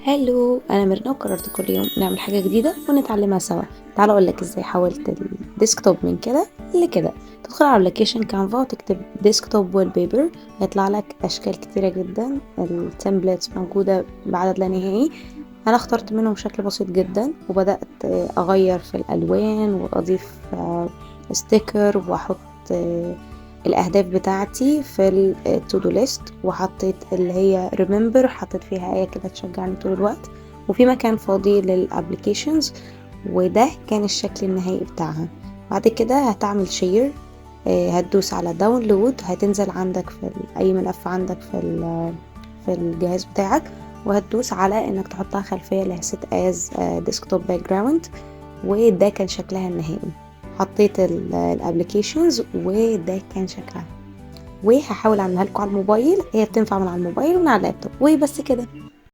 هالو، انا ميرنا وقررت كل يوم نعمل حاجه جديده ونتعلمها سوا. تعال اقول لك ازاي حولت الديسكتوب من كده لكده. تدخل على ابلكيشن كانفا وتكتب ديسكتوب وول بيبر، هيطلع لك اشكال كتيره جدا. التمبلتس موجوده بعدد لا نهائي. انا اخترت منهم شكل بسيط جدا وبدات اغير في الالوان واضيف ستيكر واحط الاهداف بتاعتي في التو دو ليست، وحطيت اللي هي ريمبر، حطيت فيها ايه كده تشجعني طول الوقت، وفي مكان فاضي للابليكيشنز. وده كان الشكل النهائي بتاعها. بعد كده هتعمل شير، هتدوس على داونلود، هتنزل عندك في اي ملف عندك في الجهاز بتاعك، وهتدوس على انك تحطها خلفيه اللي هي set as desktop background. وده كان شكلها النهائي. حطيت الابليكيشنز وده كان شكلها. وهحاول اعملها لكم على الموبايل، هي بتنفع من على الموبايل ومن على اللابتوب وبس كده.